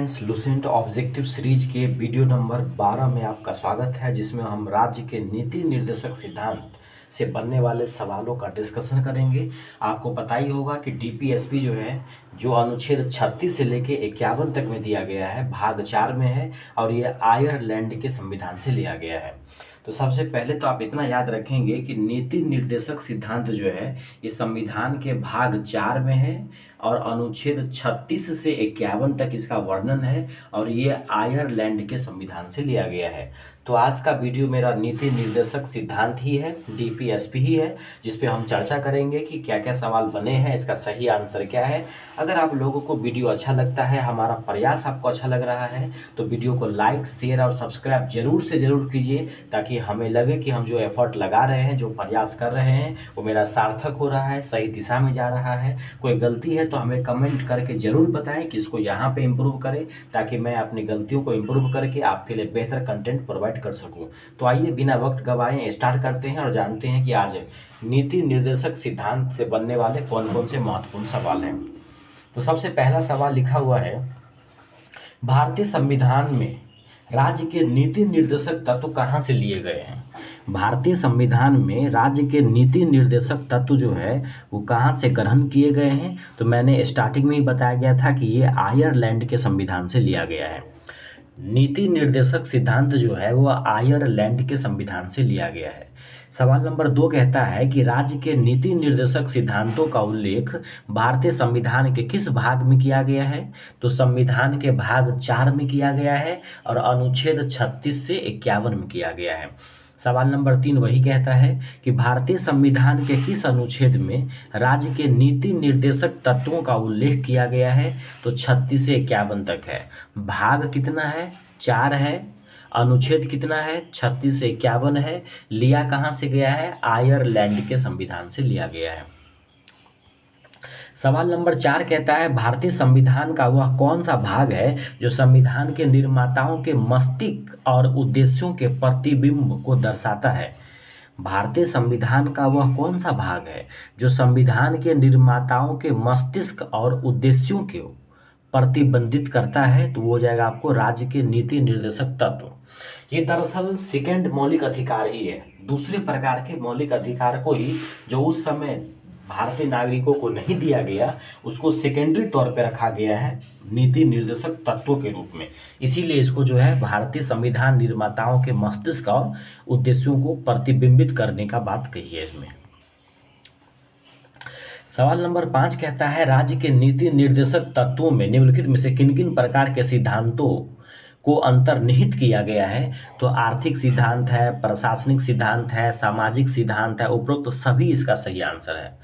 Science Lucent objective series के video number 12 में आपका स्वागत है, जिसमें हम राज्य के नीति निर्देशक सिद्धांत से बनने वाले सवालों का डिस्कशन करेंगे। आपको पता ही होगा कि डीपीएसपी जो है, जो अनुच्छेद 36 से लेके 51 तक में दिया गया है, भाग 4 में है और ये आयरलैंड के संविधान से लिया गया है। तो सबसे पहले तो आप इतना याद रखेंगे कि नीति निर्देशक सिद्धांत जो है ये संविधान के भाग 4 में है और अनुच्छेद 36 से 51 तक इसका वर्णन है और ये आयरलैंड के संविधान से लिया गया है। तो आज का वीडियो मेरा नीति निर्देशक सिद्धांत ही है, डीपीएसपी ही है, जिस पे हम चर्चा करेंगे कि क्या क्या सवाल बने हैं, इसका सही आंसर क्या है। अगर आप लोगों को वीडियो अच्छा लगता है, हमारा प्रयास आपको अच्छा लग रहा है, तो वीडियो को लाइक, शेयर और सब्सक्राइब जरूर से ज़रूर कीजिए, ताकि हमें लगे कि हम जो एफर्ट लगा रहे हैं, जो प्रयास कर रहे हैं, वो मेरा सार्थक हो रहा है, सही दिशा में जा रहा है। कोई गलती है तो हमें कमेंट करके ज़रूर बताएं कि इसको यहाँ पे इम्प्रूव करें, ताकि मैं अपनी गलतियों को इम्प्रूव करके आपके लिए बेहतर कंटेंट प्रोवाइड कर सकूं। तो आइए बिना वक्त गवाए स्टार्ट करते हैं और जानते हैं कि आज नीति निर्देशक सिद्धांत से बनने वाले कौन कौन से महत्वपूर्ण सवाल हैं। तो सबसे पहला सवाल लिखा हुआ है, भारतीय संविधान में राज्य के नीति निर्देशक तत्व कहाँ से लिए गए हैं। भारतीय संविधान में राज्य के नीति निर्देशक तत्व जो है वो कहाँ से ग्रहण किए गए हैं। तो मैंने स्टार्टिंग में ही बताया गया था कि ये आयरलैंड के संविधान से लिया गया है। नीति निर्देशक सिद्धांत जो है वो आयरलैंड के संविधान से लिया गया है। सवाल नंबर 2 कहता है कि राज्य के नीति निर्देशक सिद्धांतों का उल्लेख भारतीय संविधान के किस भाग में किया गया है। तो संविधान के भाग 4 में किया गया है और अनुच्छेद 36 से 51 में किया गया है। सवाल नंबर 3 वही कहता है कि भारतीय संविधान के किस अनुच्छेद में राज्य के नीति निर्देशक तत्वों का उल्लेख किया गया है। तो 36 से 51 तक है। भाग कितना है? 4 है। अनुच्छेद कितना है? 36 से 51 है। लिया कहाँ से गया है? आयरलैंड के संविधान से लिया गया है। सवाल नंबर 4 कहता है, भारतीय संविधान का वह कौन सा भाग है जो संविधान के निर्माताओं के मस्तिष्क और उद्देश्यों के प्रतिबिंब को दर्शाता है। भारतीय संविधान का वह कौन सा भाग है जो संविधान के निर्माताओं के मस्तिष्क और उद्देश्यों को प्रतिबंधित करता है। तो वो हो जाएगा आपको राज्य के नीति निर्देशक तत्व। ये दरअसल सेकेंड मौलिक अधिकार ही है, दूसरे प्रकार के मौलिक अधिकार को ही जो उस समय भारतीय नागरिकों को नहीं दिया गया, उसको सेकेंडरी तौर पे रखा गया है नीति निर्देशक तत्वों के रूप में। इसीलिए इसको जो है भारतीय संविधान निर्माताओं के मस्तिष्क और उद्देश्यों को प्रतिबिंबित करने का बात कही है इसमें। सवाल नंबर 5 कहता है, राज्य के नीति निर्देशक तत्वों में निम्नलिखित में से किन किन प्रकार के सिद्धांतों को अंतर्निहित किया गया है। तो आर्थिक सिद्धांत है, प्रशासनिक सिद्धांत है, सामाजिक सिद्धांत है, उपरोक्त सभी इसका सही आंसर है।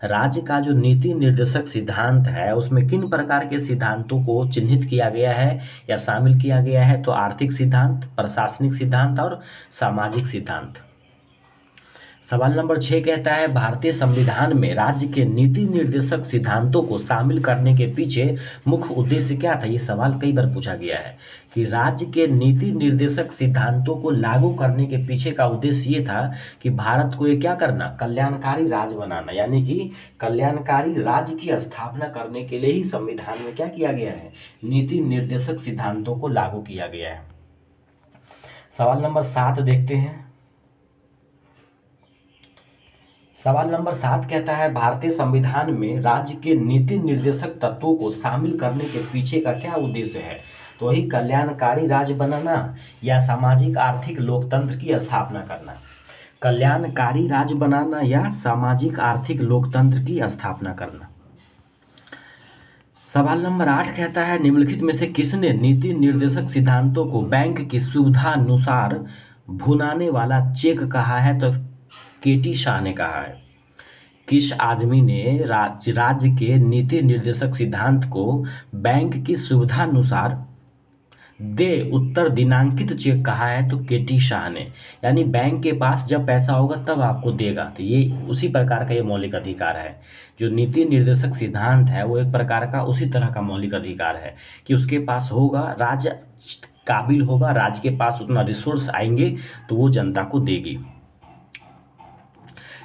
राज्य का जो नीति निर्देशक सिद्धांत है उसमें किन प्रकार के सिद्धांतों को चिन्हित किया गया है या शामिल किया गया है। तो आर्थिक सिद्धांत, प्रशासनिक सिद्धांत और सामाजिक सिद्धांत। सवाल नंबर 6 कहता है, भारतीय संविधान में राज्य के नीति निर्देशक सिद्धांतों को शामिल करने के पीछे मुख्य उद्देश्य क्या था। ये सवाल कई बार पूछा गया है कि राज्य के नीति निर्देशक सिद्धांतों को लागू करने के पीछे का उद्देश्य ये था कि भारत को ये क्या करना, कल्याणकारी राज्य बनाना, यानी कि कल्याणकारी राज्य की स्थापना करने के लिए ही संविधान में क्या किया गया है, नीति निर्देशक सिद्धांतों को लागू किया गया है। सवाल नंबर 7 देखते हैं। सवाल नंबर 7 कहता है, भारतीय संविधान में राज्य के नीति निर्देशक तत्वों को शामिल करने के पीछे का क्या उद्देश्य है। तो वही कल्याणकारी राज्य बनाना या सामाजिक आर्थिक लोकतंत्र की स्थापना करना। कल्याणकारी राज्य बनाना या सामाजिक आर्थिक लोकतंत्र की स्थापना करना। सवाल नंबर 8 कहता है, निम्नलिखित में से किसने नीति निर्देशक सिद्धांतों को बैंक की सुविधा अनुसार भुनाने वाला चेक कहा है। तो केटी शाह ने कहा है। किस आदमी ने राज्य के नीति निर्देशक सिद्धांत को बैंक की सुविधा अनुसार दे उत्तर दिनांकित चेक कहा है। तो केटी शाह ने, यानी बैंक के पास जब पैसा होगा तब आपको देगा। तो ये उसी प्रकार का ये मौलिक अधिकार है। जो नीति निर्देशक सिद्धांत है वो एक प्रकार का उसी तरह का मौलिक अधिकार है कि उसके पास होगा, राज्य काबिल होगा, राज्य के पास उतना रिसोर्स आएंगे तो वो जनता को देगी।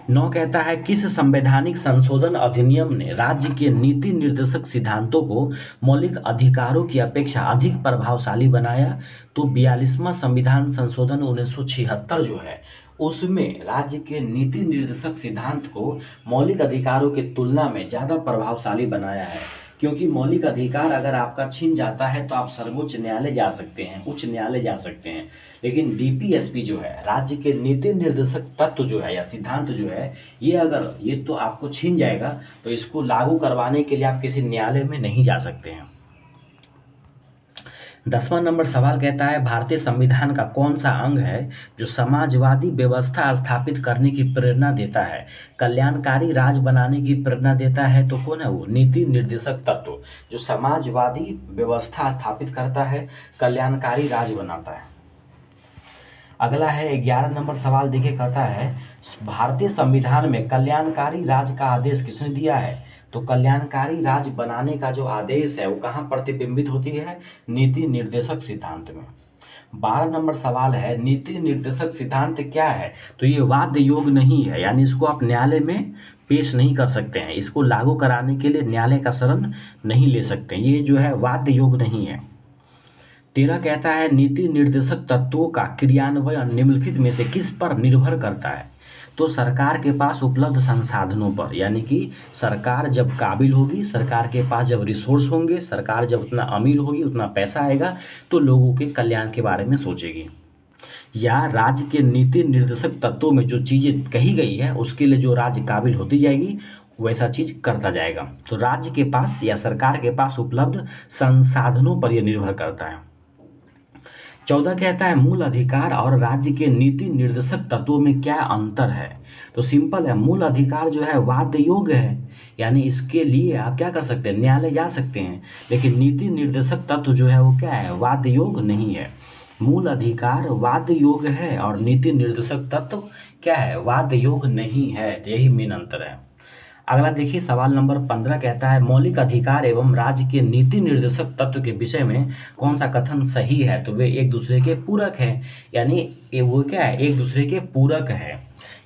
9 कहता है किस संवैधानिक संशोधन अधिनियम ने राज्य के नीति निर्देशक सिद्धांतों को मौलिक अधिकारों की अपेक्षा अधिक प्रभावशाली बनाया। तो 42वां संविधान संशोधन 1976 जो है उसमें राज्य के नीति निर्देशक सिद्धांत को मौलिक अधिकारों की तुलना में ज़्यादा प्रभावशाली बनाया है। क्योंकि मौलिक अधिकार अगर आपका छीन जाता है तो आप सर्वोच्च न्यायालय जा सकते हैं, उच्च न्यायालय जा सकते हैं। लेकिन डीपीएसपी जो है, राज्य के नीति निर्देशक तत्व जो है या सिद्धांत जो है, ये अगर ये तो आपको छीन जाएगा तो इसको लागू करवाने के लिए आप किसी न्यायालय में नहीं जा सकते हैं। 10वां नंबर सवाल कहता है भारतीय संविधान का कौन सा अंग है जो समाजवादी व्यवस्था स्थापित करने की प्रेरणा देता है, कल्याणकारी राज बनाने की प्रेरणा देता है। तो कौन है वो? नीति निर्देशक तत्व जो समाजवादी व्यवस्था स्थापित करता है, कल्याणकारी राज बनाता है। अगला है 11 नंबर सवाल, देखिए कहता है भारतीय संविधान में कल्याणकारी राज का आदेश किसने दिया है। तो कल्याणकारी राज बनाने का जो आदेश है वो कहाँ प्रतिबिंबित होती है? नीति निर्देशक सिद्धांत में। 12 नंबर सवाल है नीति निर्देशक सिद्धांत क्या है। तो ये वाद योग नहीं है, यानी इसको आप न्यायालय में पेश नहीं कर सकते हैं, इसको लागू कराने के लिए न्यायालय का शरण नहीं ले सकते, ये जो है वाद योग नहीं है। 13 कहता है नीति निर्देशक तत्वों का क्रियान्वयन निम्नलिखित में से किस पर निर्भर करता है। तो सरकार के पास उपलब्ध संसाधनों पर, यानी कि सरकार जब काबिल होगी, सरकार के पास जब रिसोर्स होंगे, सरकार जब उतना अमीर होगी, उतना पैसा आएगा तो लोगों के कल्याण के बारे में सोचेगी। या राज्य के नीति निर्देशक तत्वों में जो चीज़ें कही गई है उसके लिए जो राज्य काबिल होती जाएगी वैसा चीज करता जाएगा। तो राज्य के पास या सरकार के पास उपलब्ध संसाधनों पर यह निर्भर करता है। 14 कहता है मूल अधिकार और राज्य के नीति निर्देशक तत्वों में क्या अंतर है। तो सिंपल है, मूल अधिकार जो है वाद योग्य है, यानी इसके लिए आप क्या कर सकते हैं, न्यायालय जा सकते हैं। लेकिन नीति निर्देशक तत्व जो है वो क्या है, वाद योग्य नहीं है। मूल अधिकार वाद योग्य है और नीति निर्देशक तत्व क्या है, वाद योग्य नहीं है। यही मेन अंतर है। अगला देखिए सवाल नंबर 15 कहता है मौलिक अधिकार एवं राज्य के नीति निर्देशक तत्व के विषय में कौन सा कथन सही है। तो वे एक दूसरे के पूरक हैं, यानी वो क्या है, एक दूसरे के पूरक है।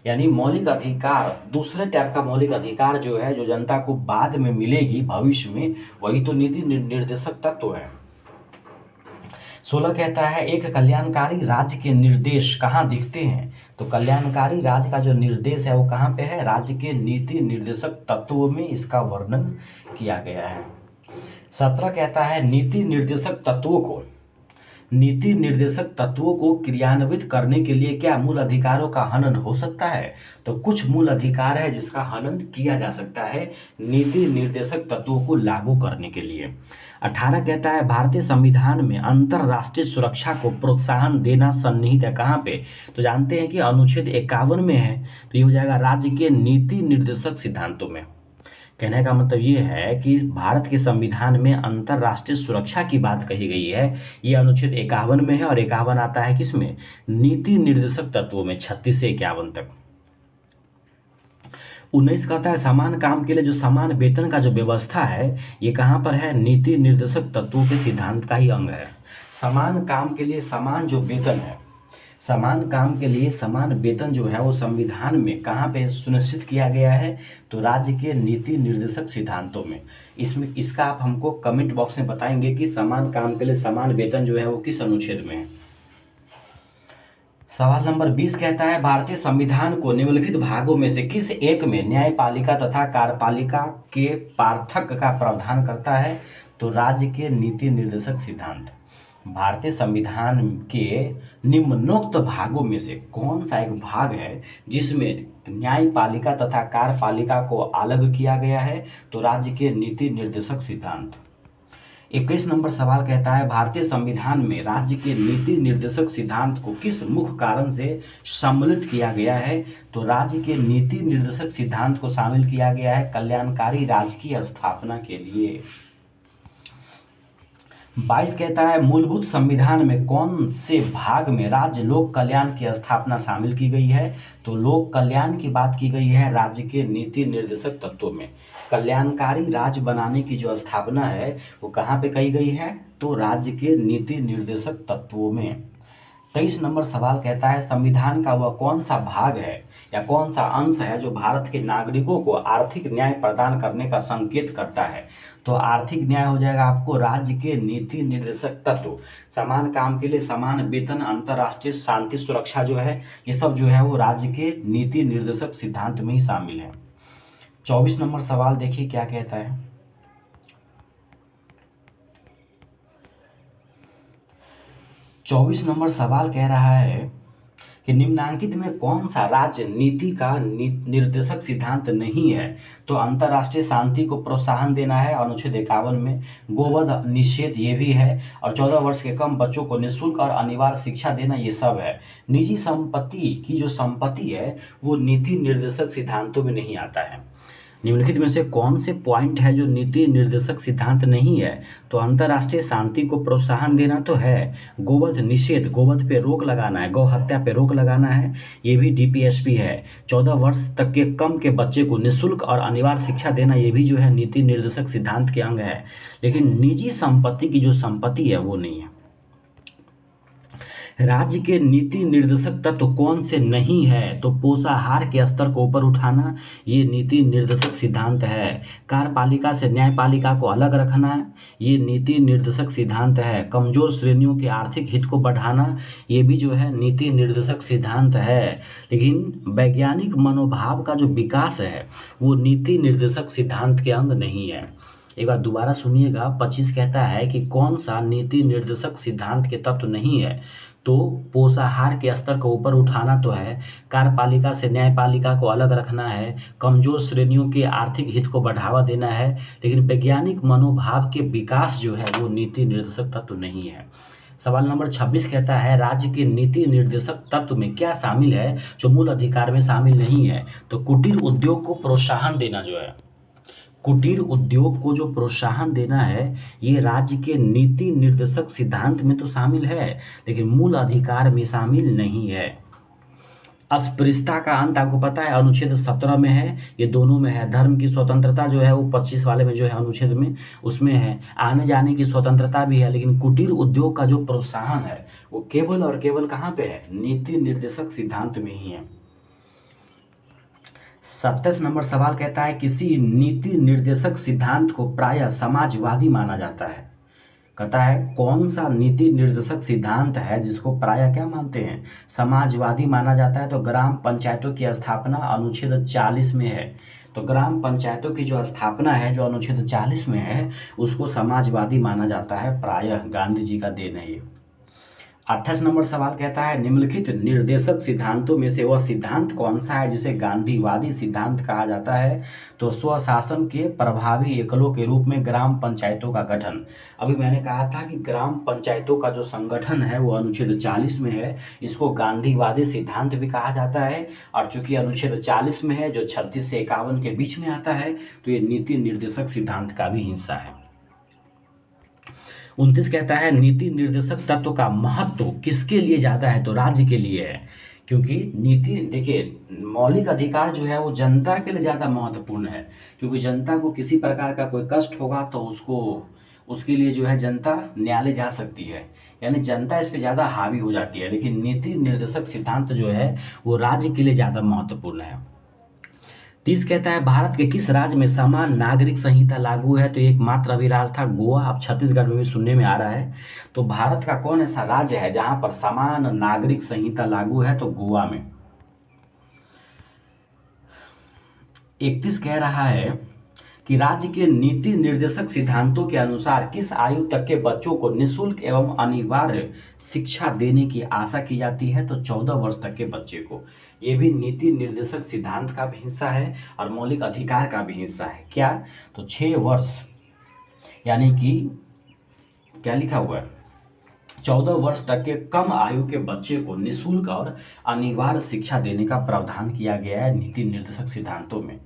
यानी मौलिक अधिकार, दूसरे टाइप का मौलिक अधिकार जो है, जो जनता को बाद में मिलेगी भविष्य में, वही तो नीति निर्देशक तत्व है। 16 कहता है एक कल्याणकारी राज्य के निर्देश कहाँ दिखते हैं। तो कल्याणकारी राज्य का जो निर्देश है वो कहाँ पे है, राज्य के नीति निर्देशक तत्वों में इसका वर्णन किया गया है। 17 कहता है नीति निर्देशक तत्वों को क्रियान्वित करने के लिए क्या मूल अधिकारों का हनन हो सकता है। तो कुछ मूल अधिकार है जिसका हनन किया जा सकता है नीति निर्देशक तत्वों को लागू करने के लिए। 18 कहता है भारतीय संविधान में अंतर्राष्ट्रीय सुरक्षा को प्रोत्साहन देना सन्निहित है कहाँ पे। तो जानते हैं कि अनुच्छेद 51 में है, तो ये हो जाएगा राज्य के नीति निर्देशक सिद्धांतों में। कहने का मतलब ये है कि भारत के संविधान में अंतर्राष्ट्रीय सुरक्षा की बात कही गई है, ये अनुच्छेद 51 में है और 51 आता है किसमें, नीति निर्देशक तत्वों में 36 से 51 तक। 19 कहता है समान काम के लिए जो समान वेतन का जो व्यवस्था है ये कहाँ पर है, नीति निर्देशक तत्वों के सिद्धांत का ही अंग है। समान काम के लिए समान जो वेतन है, समान काम के लिए समान वेतन जो है वो संविधान में कहाँ पे सुनिश्चित किया गया है, तो राज्य के नीति निर्देशक सिद्धांतों में। इसमें इसका आप हमको कमेंट बॉक्स में बताएंगे कि समान काम के लिए समान वेतन जो है वो किस अनुच्छेद में है। सवाल नंबर 20 कहता है भारतीय संविधान को निम्नलिखित भागों में से किस एक में न्यायपालिका तथा कार्यपालिका के पार्थक्य का प्रावधान करता है। तो राज्य के नीति निर्देशक सिद्धांत। भारतीय संविधान के निम्नोक्त भागों में से कौन सा एक भाग है जिसमें न्यायपालिका तथा कार्यपालिका को अलग किया गया है। तो राज्य के नीति निर्देशक सिद्धांत। 21 नंबर सवाल कहता है भारतीय संविधान में राज्य के नीति निर्देशक सिद्धांत को किस मुख्य कारण से सम्मिलित किया गया है। तो राज्य के नीति निर्देशक सिद्धांत को शामिल किया गया है कल्याणकारी राज्य की स्थापना के लिए। 22 कहता है मूलभूत संविधान में कौन से भाग में राज्य लोक कल्याण की स्थापना शामिल की गई है। तो लोक कल्याण की बात की गई है राज्य के नीति निर्देशक तत्वों में। कल्याणकारी राज्य बनाने की जो स्थापना है वो कहाँ पे कही गई है, तो राज्य के नीति निर्देशक तत्वों में। 23 नंबर सवाल कहता है संविधान का वह कौन सा भाग है या कौन सा अंश है जो भारत के नागरिकों को आर्थिक न्याय प्रदान करने का संकेत करता है। तो आर्थिक न्याय हो जाएगा आपको राज्य के नीति निर्देशक तत्व, समान काम के लिए समान वेतन, अंतर्राष्ट्रीय शांति सुरक्षा जो है ये सब जो है वो राज्य के नीति निर्देशक सिद्धांत में ही शामिल है। 24 नंबर सवाल देखिए क्या कहता है। 24 नंबर सवाल कह रहा है कि निम्नांकित में कौन सा राज्य नीति का निर्देशक सिद्धांत नहीं है। तो अंतर्राष्ट्रीय शांति को प्रोत्साहन देना है, अनुच्छेद 51 में गोवध निषेध ये भी है, और 14 वर्ष के कम बच्चों को निःशुल्क और अनिवार्य शिक्षा देना ये सब है। निजी संपत्ति की जो संपत्ति है वो नीति निर्देशक सिद्धांतों में नहीं आता है। निम्नलिखित में से कौन से पॉइंट है जो नीति निर्देशक सिद्धांत नहीं है। तो अंतर्राष्ट्रीय शांति को प्रोत्साहन देना तो है, गोवध निषेध, गोवध पे रोक लगाना है, गौ हत्या पे रोक लगाना है, ये भी डीपीएसपी है। 14 वर्ष तक के कम के बच्चे को निःशुल्क और अनिवार्य शिक्षा देना ये भी जो है नीति निर्देशक सिद्धांत के अंग है। लेकिन निजी संपत्ति की जो संपत्ति है वो नहीं है। राज्य के नीति निर्देशक तत्व कौन से नहीं है। तो पोषाहार के स्तर को ऊपर उठाना ये नीति निर्देशक सिद्धांत है। कार्यपालिका से न्यायपालिका को अलग रखना ये नीति निर्देशक सिद्धांत है। कमजोर श्रेणियों के आर्थिक हित को बढ़ाना ये भी जो है नीति निर्देशक सिद्धांत है। लेकिन वैज्ञानिक मनोभाव का जो विकास है वो नीति निर्देशक सिद्धांत के अंग नहीं है। एक बार दोबारा सुनिएगा, 25 कहता है कि कौन सा नीति निर्देशक सिद्धांत के तत्व नहीं है। तो पोषाहार के स्तर को ऊपर उठाना तो है, कार्यपालिका से न्यायपालिका को अलग रखना है, कमजोर श्रेणियों के आर्थिक हित को बढ़ावा देना है, लेकिन वैज्ञानिक मनोभाव के विकास जो है वो नीति निर्देशक तत्व नहीं है। सवाल नंबर 26 कहता है राज्य के नीति निर्देशक तत्व में क्या शामिल है जो मूल अधिकार में शामिल नहीं है। तो कुटीर उद्योग को प्रोत्साहन देना जो है, कुटीर उद्योग को जो प्रोत्साहन देना है ये राज्य के नीति निर्देशक सिद्धांत में तो शामिल है, लेकिन मूल अधिकार में शामिल नहीं है। अस्पृश्यता का अंत आपको पता है अनुच्छेद 17 में है, ये दोनों में है। धर्म की स्वतंत्रता जो है वो 25 वाले में जो है अनुच्छेद में उसमें है। आने जाने की स्वतंत्रता भी है, लेकिन कुटीर उद्योग का जो प्रोत्साहन है वो केवल और केवल कहाँ पे है, नीति निर्देशक सिद्धांत में ही है। 27 नंबर सवाल कहता है किसी नीति निर्देशक सिद्धांत को प्रायः समाजवादी माना जाता है। कहता है कौन सा नीति निर्देशक सिद्धांत है जिसको प्रायः क्या मानते हैं, समाजवादी माना जाता है। तो ग्राम पंचायतों की स्थापना अनुच्छेद 40 में है। तो ग्राम पंचायतों की जो स्थापना है जो अनुच्छेद 40 में है उसको समाजवादी माना जाता है, प्रायः गांधी जी का देन है ये। 28 नंबर सवाल कहता है निम्नलिखित निर्देशक सिद्धांतों में से वह सिद्धांत कौन सा है जिसे गांधीवादी सिद्धांत कहा जाता है। तो स्वशासन के प्रभावी एकलों के रूप में ग्राम पंचायतों का गठन। अभी मैंने कहा था कि ग्राम पंचायतों का जो संगठन है वो अनुच्छेद 40 में है, इसको गांधीवादी सिद्धांत भी कहा जाता है। और चूंकि अनुच्छेद 40 में है जो 36 से 51 के बीच में आता है तो ये नीति निर्देशक सिद्धांत का भी हिस्सा है। 29 कहता है नीति निर्देशक तत्व का महत्व किसके लिए ज़्यादा है। तो राज्य के लिए है, क्योंकि नीति देखिए मौलिक अधिकार जो है वो जनता के लिए ज़्यादा महत्वपूर्ण है, क्योंकि जनता को किसी प्रकार का कोई कष्ट होगा तो उसके लिए जो है जनता न्यायालय जा सकती है, यानी जनता इस पर ज़्यादा हावी हो जाती है। लेकिन नीति निर्देशक सिद्धांत जो है वो राज्य के लिए ज़्यादा महत्वपूर्ण है। 30 कहता है भारत के किस राज्य में समान नागरिक संहिता लागू है। तो एकमात्र अभी राज्य था गोवा, अब छत्तीसगढ़ में भी सुनने में आ रहा है। तो भारत का कौन ऐसा राज्य है जहां पर समान नागरिक संहिता लागू है। तो गोवा में। 31 कह रहा है कि राज्य के नीति निर्देशक सिद्धांतों के अनुसार किस आयु तक के बच्चों को निःशुल्क एवं अनिवार्य शिक्षा देने की आशा की जाती है। तो 14 वर्ष तक के बच्चे को। ये भी नीति निर्देशक सिद्धांत का भी हिस्सा है और मौलिक अधिकार का भी हिस्सा है। क्या, तो 6 वर्ष, यानी कि क्या लिखा हुआ है, 14 वर्ष तक के कम आयु के बच्चे को निःशुल्क और अनिवार्य शिक्षा देने का प्रावधान किया गया है नीति निर्देशक सिद्धांतों में।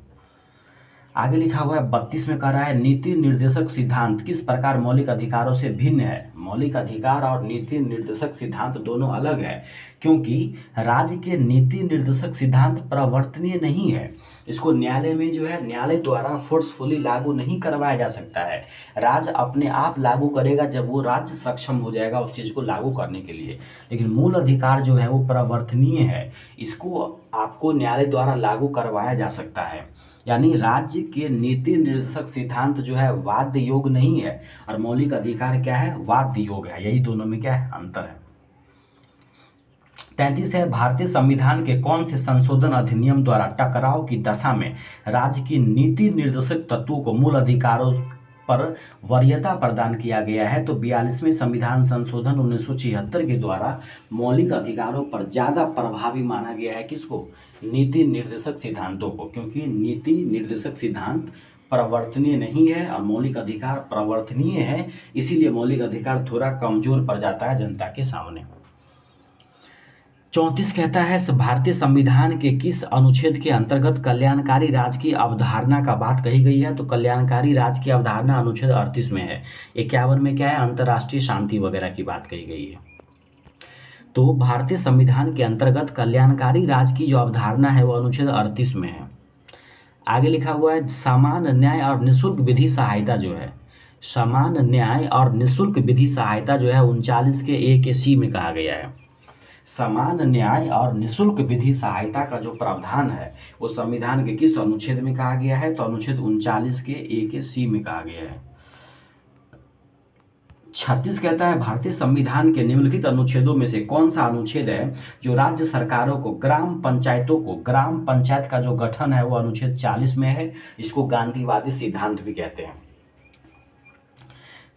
आगे लिखा हुआ है 32 में कह रहा है नीति निर्देशक सिद्धांत किस प्रकार मौलिक अधिकारों से भिन्न है। मौलिक अधिकार और नीति निर्देशक सिद्धांत दोनों अलग है, क्योंकि राज्य के नीति निर्देशक सिद्धांत प्रवर्तनीय नहीं है। इसको न्यायालय में जो है न्यायालय द्वारा फोर्सफुली लागू नहीं करवाया जा सकता है। राज्य अपने आप लागू करेगा जब वो राज्य सक्षम हो जाएगा उस चीज़ को लागू करने के लिए। लेकिन मूल अधिकार जो है वो प्रवर्तनीय है, इसको आपको न्यायालय द्वारा लागू करवाया जा सकता है। यानी राज्य के नीति निर्देशक सिद्धांत जो है वाद्य योग नहीं है और मौलिक अधिकार क्या है, वाद्य योग है। यही दोनों में क्या है, अंतर है। 33 है भारतीय संविधान के कौन से संशोधन अधिनियम द्वारा टकराव की दशा में राज्य की नीति निर्देशक तत्वों को मूल अधिकारों पर वरीयता प्रदान किया गया है। तो 42वें संविधान संशोधन 1976 के द्वारा मौलिक अधिकारों पर ज़्यादा प्रभावी माना गया है। किसको, नीति निर्देशक सिद्धांतों को, क्योंकि नीति निर्देशक सिद्धांत प्रवर्तनीय नहीं है और मौलिक अधिकार प्रवर्तनीय है, इसीलिए मौलिक अधिकार थोड़ा कमजोर पड़ जाता है जनता के सामने। 34 कहता है भारतीय संविधान के किस अनुच्छेद के अंतर्गत कल्याणकारी राज्य की अवधारणा का बात कही गई है। तो कल्याणकारी राज्य की अवधारणा अनुच्छेद 38 में है। 51 में क्या है, अंतर्राष्ट्रीय शांति वगैरह की बात कही गई है। तो भारतीय संविधान के अंतर्गत कल्याणकारी राज्य की जो अवधारणा है वो अनुच्छेद 38 में है। आगे लिखा हुआ है समान न्याय और निःशुल्क विधि सहायता जो है, समान न्याय और निःशुल्क विधि सहायता जो है 39 के ए के सी में कहा गया है। समान न्याय और निःशुल्क विधि सहायता का जो प्रावधान है वो संविधान के किस अनुच्छेद में कहा गया है। तो अनुच्छेद 39 के ए के सी में कहा गया है। 36 कहता है भारतीय संविधान के निम्नलिखित अनुच्छेदों में से कौन सा अनुच्छेद है जो राज्य सरकारों को ग्राम पंचायतों को, ग्राम पंचायत का जो गठन है वो अनुच्छेद 40 में है। इसको गांधीवादी सिद्धांत भी कहते हैं।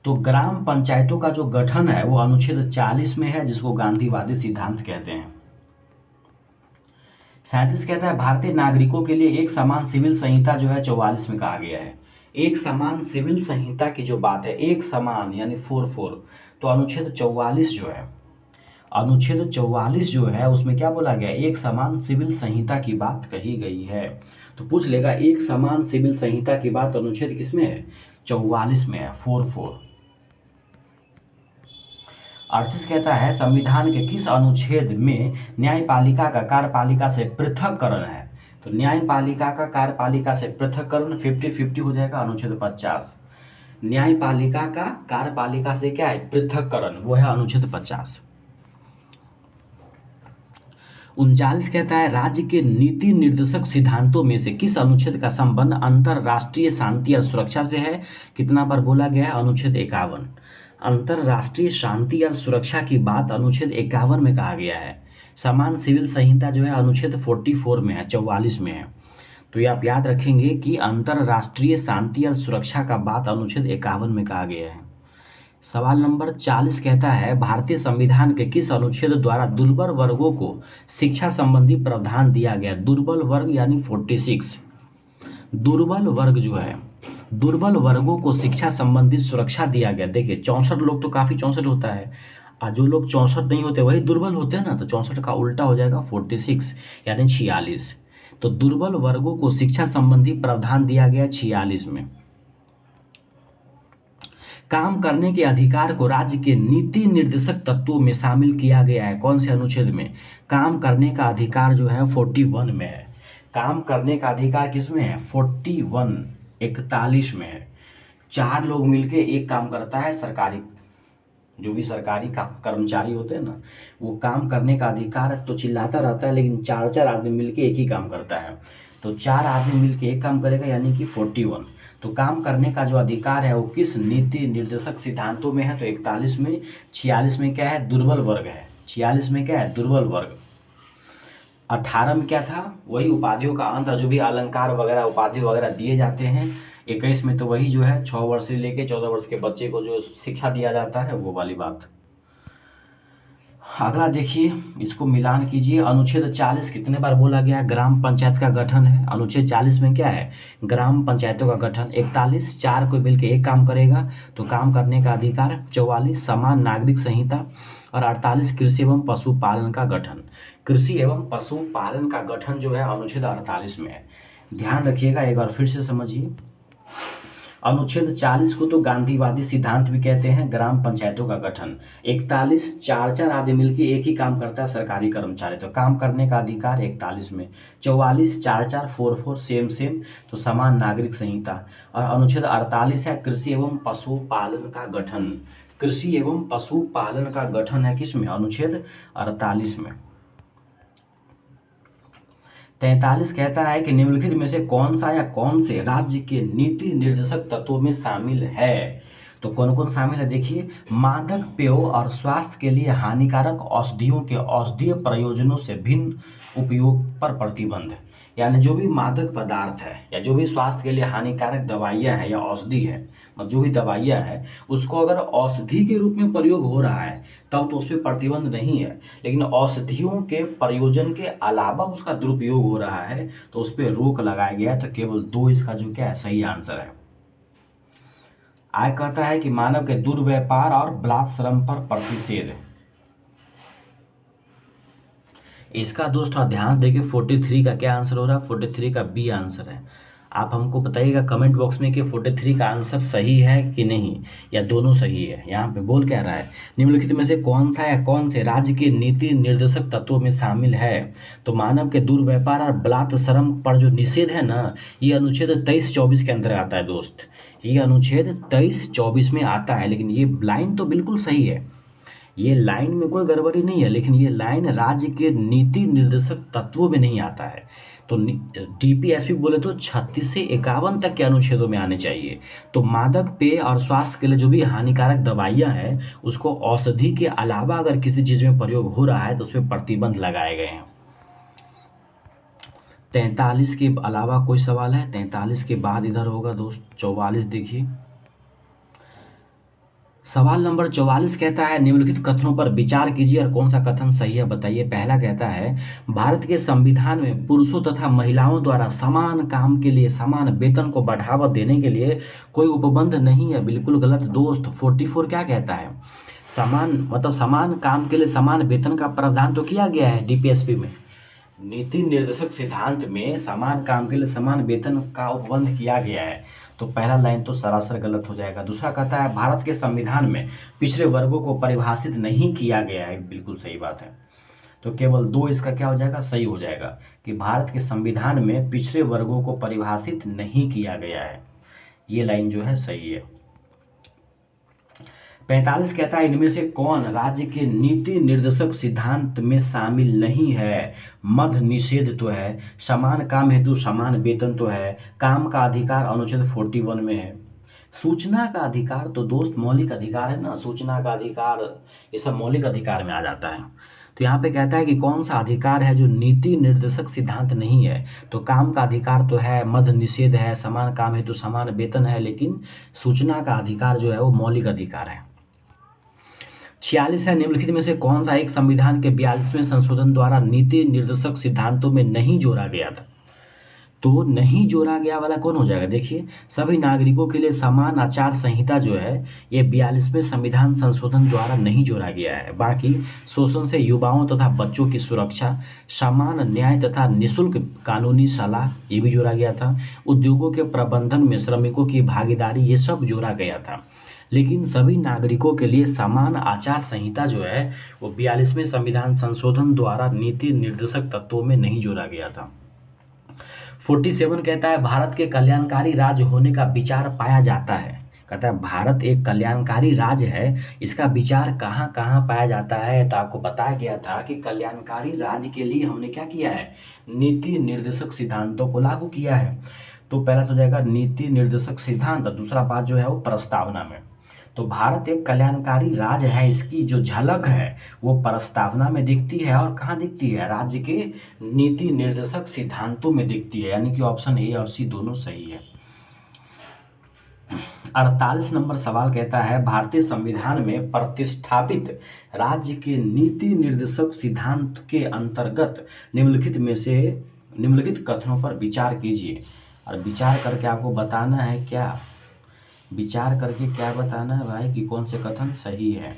तो ग्राम पंचायतों का जो गठन है वो अनुच्छेद 40 में है, जिसको गांधीवादी सिद्धांत कहते हैं। 37 कहता है भारतीय नागरिकों के लिए एक समान सिविल संहिता जो है 44 में कहा गया है। एक समान सिविल संहिता की जो बात है, एक समान यानी 4 तो अनुच्छेद 44 जो है, अनुच्छेद 44 जो है उसमें क्या बोला गया, एक समान सिविल संहिता की बात कही गई है। तो पूछ लेगा एक समान सिविल संहिता की बात अनुच्छेद किसमें है, 44 में है, 4। 38 कहता है संविधान के किस अनुच्छेद में न्यायपालिका का कार्यपालिका से पृथककरण है। तो न्यायपालिका का कार्यपालिका से पृथककरण 50-50 हो जाएगा, अनुच्छेद 50। न्यायपालिका का कार्यपालिका से क्या है, पृथककरण, वो है अनुच्छेद 50। 39 कहता है राज्य के नीति निर्देशक सिद्धांतों में से किस अनुच्छेद का संबंध अंतरराष्ट्रीय शांति और सुरक्षा से है। कितना बार बोला गया है, अनुच्छेद 51। अंतरराष्ट्रीय शांति और सुरक्षा की बात अनुच्छेद 51 में कहा गया है। समान सिविल संहिता जो है अनुच्छेद 44 में है, 44 में है। तो ये आप याद रखेंगे कि अंतरराष्ट्रीय शांति और सुरक्षा का बात अनुच्छेद 51 में कहा गया है। सवाल नंबर 40 कहता है भारतीय संविधान के किस अनुच्छेद द्वारा दुर्बल वर्गों को शिक्षा संबंधी प्रावधान दिया गया। दुर्बल वर्ग यानी 46, दुर्बल वर्ग जो है, दुर्बल वर्गों को शिक्षा संबंधी सुरक्षा दिया गया। देखिए 64 लोग तो काफ़ी 64 होता है, और जो लोग 64 नहीं होते वही दुर्बल होते हैं ना, तो 64 का उल्टा हो जाएगा 46 यानी 46। तो दुर्बल वर्गों को शिक्षा संबंधी प्रावधान दिया गया 46 में। काम करने के अधिकार को राज्य के नीति निर्देशक तत्वों में शामिल किया गया है। कौन से अनुच्छेद में, काम करने का अधिकार जो है 41 में है। काम करने का अधिकार किसमें है, 41, 41 में है। 4 लोग मिलके एक काम करता है, सरकारी जो भी सरकारी कर्मचारी होते हैं ना, वो काम करने का अधिकार तो चिल्लाता रहता है, लेकिन 4 आदमी मिलके एक ही काम करता है। तो 4 आदमी मिलके एक काम करेगा यानी कि 41। तो काम करने का जो अधिकार है वो किस नीति निर्देशक सिद्धांतों में है, तो 41 में। 46 में क्या है, दुर्बल वर्ग है। 46 में क्या है, दुर्बल वर्ग। 18 में क्या था, वही उपाधियों का अंत, जो भी अलंकार वगैरह उपाधि वगैरह दिए जाते हैं। 21 में तो वही जो है 6 वर्ष से लेके 14 वर्ष के बच्चे को जो शिक्षा दिया जाता है वो वाली बात। अगला देखिए, इसको मिलान कीजिए। अनुच्छेद 40 कितने बार बोला गया, ग्राम पंचायत का गठन है। अनुच्छेद 40 में क्या है, ग्राम पंचायतों का गठन। 41, 4 कोई मिलकर एक काम करेगा तो काम करने का अधिकार। 44, समान नागरिक संहिता। और 48, कृषि एवं पशुपालन का गठन। कृषि एवं पशुपालन का गठन जो है अनुच्छेद 48 में है। ध्यान रखिएगा, एक बार फिर से समझिए। अनुच्छेद 40 को तो गांधीवादी सिद्धांत भी कहते हैं, ग्राम पंचायतों का गठन। 41 चार चार आदमी मिलकर एक ही काम करता है, सरकारी कर्मचारी, तो काम करने का अधिकार 41 में। 44 चार चार 4 सेम सेम, तो समान नागरिक संहिता। और अनुच्छेद 48 है कृषि एवं पशुपालन का गठन। कृषि एवं पशुपालन का गठन है किसमें? अनुच्छेद 48 में। 43 कहता है कि निम्नलिखित में से कौन सा या कौन से राज्य के नीति निर्देशक तत्वों में शामिल है? तो कौन कौन शामिल है देखिए। मादक पेयों और स्वास्थ्य के लिए हानिकारक औषधियों के औषधीय प्रयोजनों से भिन्न उपयोग पर प्रतिबंध। यानी जो भी मादक पदार्थ है या जो भी स्वास्थ्य के लिए हानिकारक दवाइयाँ हैं या औषधि है, मतलब जो भी दवाइयाँ हैं, उसको अगर औषधि के रूप में प्रयोग हो रहा है तब तो उस पर प्रतिबंध नहीं है। लेकिन औषधियों के प्रयोजन के अलावा उसका दुरुपयोग हो रहा है तो उस पर रोक लगाया गया है। तो केवल 2 इसका जो क्या है सही आंसर है। आय कहता है कि मानव के दुर्व्यापार और बलात्कार श्रम पर प्रतिषेध। इसका दोस्त थोड़ा ध्यान से देखिए, 43 का क्या आंसर हो रहा है? 43 का बी आंसर है। आप हमको बताइएगा कमेंट बॉक्स में कि 43 का आंसर सही है कि नहीं, या दोनों सही है। यहाँ पे बोल क्या रहा है, निम्नलिखित में से कौन सा या कौन से राज्य के नीति निर्देशक तत्वों में शामिल है? तो मानव के दुर्व्यापार और बलात्कार श्रम पर जो निषेध है ना, ये अनुच्छेद 23-24 के अंदर आता है दोस्त। ये अनुच्छेद 23-24 में आता है। लेकिन ये लाइन तो बिल्कुल सही है, ये लाइन में कोई गड़बड़ी नहीं है, लेकिन ये लाइन राज्य के नीति निर्देशक तत्वों में नहीं आता है। तो डीपीएसपी बोले तो 36 से 51 तक के अनुच्छेदों में आने चाहिए। तो मादक पेय और स्वास्थ्य के लिए जो भी हानिकारक दवाइयां हैं उसको औषधि के अलावा अगर किसी चीज़ में प्रयोग हो रहा है तो उस पर प्रतिबंध लगाए गए हैं। 43 के अलावा कोई सवाल है? 43 के बाद इधर होगा दोस्त 44। देखिए सवाल नंबर 44 कहता है निम्नलिखित कथनों पर विचार कीजिए और कौन सा कथन सही है बताइए। पहला कहता है भारत के संविधान में पुरुषों तथा महिलाओं द्वारा समान काम के लिए समान वेतन को बढ़ावा देने के लिए कोई उपबंध नहीं है। बिल्कुल गलत दोस्त। 44 क्या कहता है? समान मतलब समान काम के लिए समान वेतन का प्रावधान तो किया गया है डीपीएसपी में, नीति निर्देशक सिद्धांत में समान काम के लिए समान वेतन का उपबंध किया गया है। तो पहला लाइन तो सरासर गलत हो जाएगा। दूसरा कहता है भारत के संविधान में पिछड़े वर्गों को परिभाषित नहीं किया गया है। बिल्कुल सही बात है। तो केवल 2 इसका क्या हो जाएगा सही हो जाएगा कि भारत के संविधान में पिछड़े वर्गों को परिभाषित नहीं किया गया है। ये लाइन जो है सही है। 45 कहता है इनमें से कौन राज्य के नीति निर्देशक सिद्धांत में शामिल नहीं है? मद्य निषेध तो है, समान काम हेतु समान वेतन तो है, काम का अधिकार अनुच्छेद 41 में है, सूचना का अधिकार तो दोस्त मौलिक अधिकार है ना, सूचना का अधिकार ये सब मौलिक अधिकार में आ जाता है। तो यहाँ पे कहता है कि कौन सा अधिकार है जो नीति निर्देशक सिद्धांत नहीं है? तो काम का अधिकार तो है, मद्य निषेध है, समान काम हेतु समान वेतन है, लेकिन सूचना का अधिकार जो है वो मौलिक अधिकार है। 46 है निम्नलिखित में से कौन सा एक संविधान के 42वें संशोधन द्वारा नीति निर्देशक सिद्धांतों में नहीं जोड़ा गया था? तो नहीं जोड़ा गया वाला कौन हो जाएगा? देखिए सभी नागरिकों के लिए समान आचार संहिता जो है ये 42वें संविधान संशोधन द्वारा नहीं जोड़ा गया है। बाकी शोषण से युवाओं तथा बच्चों की सुरक्षा, समान न्याय तथा निःशुल्क कानूनी सलाह ये भी जोड़ा गया था, उद्योगों के प्रबंधन में श्रमिकों की भागीदारी ये सब जोड़ा गया था। लेकिन सभी नागरिकों के लिए समान आचार संहिता जो है वो 42वें संविधान संशोधन द्वारा नीति निर्देशक तत्वों में नहीं जोड़ा गया था। 47 कहता है भारत के कल्याणकारी राज्य होने का विचार पाया जाता है। कहता है भारत एक कल्याणकारी राज्य है, इसका विचार कहाँ कहाँ पाया जाता है? तो आपको बताया गया था कि कल्याणकारी राज्य के लिए हमने क्या किया है, नीति निर्देशक सिद्धांतों को लागू किया है। तो पहला तो जाएगा नीति निर्देशक सिद्धांत, दूसरा बात जो है वो प्रस्तावना में। तो भारत एक कल्याणकारी राज्य है, इसकी जो झलक है वो प्रस्तावना में दिखती है और कहाँ दिखती है? राज्य के नीति निर्देशक सिद्धांतों में दिखती है। यानी कि ऑप्शन ए और सी दोनों सही है। 48 नंबर सवाल कहता है भारतीय संविधान में प्रतिष्ठापित राज्य के नीति निर्देशक सिद्धांत के अंतर्गत निम्नलिखित कथनों पर विचार कीजिए। और विचार करके आपको बताना है क्या, विचार करके क्या बताना है भाई कि कौन से कथन सही है।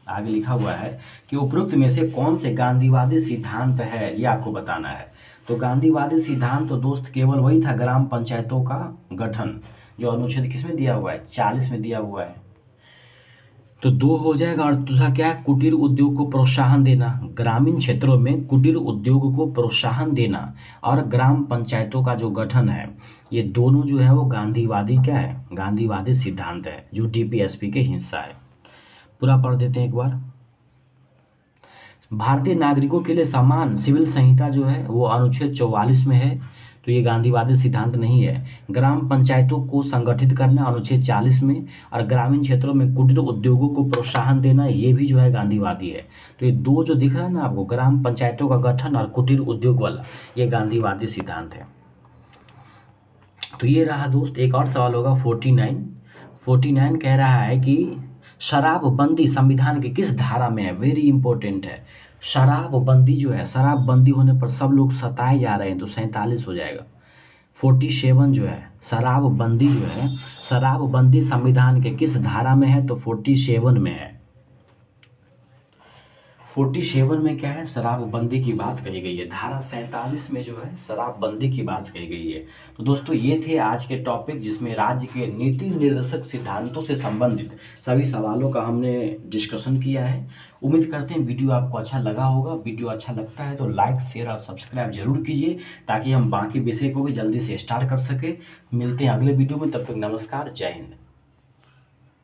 आगे लिखा हुआ है कि उपरोक्त में से कौन से गांधीवादी सिद्धांत है, ये आपको बताना है। तो गांधीवादी सिद्धांत तो दोस्त केवल वही था, ग्राम पंचायतों का गठन, जो अनुच्छेद किसमें दिया हुआ है, 40 में दिया हुआ है। तो दो हो जाएगा। और दूसरा क्या है, कुटीर उद्योग को प्रोत्साहन देना, ग्रामीण क्षेत्रों में कुटीर उद्योग को प्रोत्साहन देना और ग्राम पंचायतों का जो गठन है, ये दोनों जो है वो गांधीवादी क्या है, गांधीवादी सिद्धांत है, जो डीपीएसपी के हिस्सा है। पूरा पढ़ देते हैं एक बार। भारतीय नागरिकों के लिए समान सिविल संहिता जो है वो अनुच्छेद 44 में है, तो ये गांधीवादी सिद्धांत नहीं है। ग्राम पंचायतों को संगठित करना अनुच्छेद 40 में, और ग्रामीण क्षेत्रों में कुटीर उद्योगों को प्रोत्साहन देना, ये भी जो है गांधीवादी है। तो ये दो जो दिख रहा है ना आपको, ग्राम पंचायतों का गठन और कुटीर उद्योग वाला, ये गांधीवादी सिद्धांत है। तो ये रहा दोस्त। एक और सवाल होगा 49 कह रहा है कि शराबबंदी संविधान की किस धारा में है, वेरी इंपॉर्टेंट है। शराबबंदी जो है, शराबबंदी होने पर सब लोग सताए जा रहे हैं, तो 47 हो जाएगा। 47 जो है, शराबबंदी जो है, शराबबंदी संविधान के किस धारा में है, तो 47 में है। 47 में क्या है, शराबबंदी की बात कही गई है। धारा 47 में जो है शराबबंदी की बात कही गई है। तो दोस्तों ये थे आज के टॉपिक, जिसमें राज्य के नीति निर्देशक सिद्धांतों से संबंधित सभी सवालों का हमने डिस्कशन किया है। उम्मीद करते हैं वीडियो आपको अच्छा लगा होगा। वीडियो अच्छा लगता है तो लाइक, शेयर और सब्सक्राइब जरूर कीजिए, ताकि हम बाकी विषय को भी जल्दी से स्टार्ट कर सके। मिलते हैं अगले वीडियो में, तब तक नमस्कार, जय हिंद।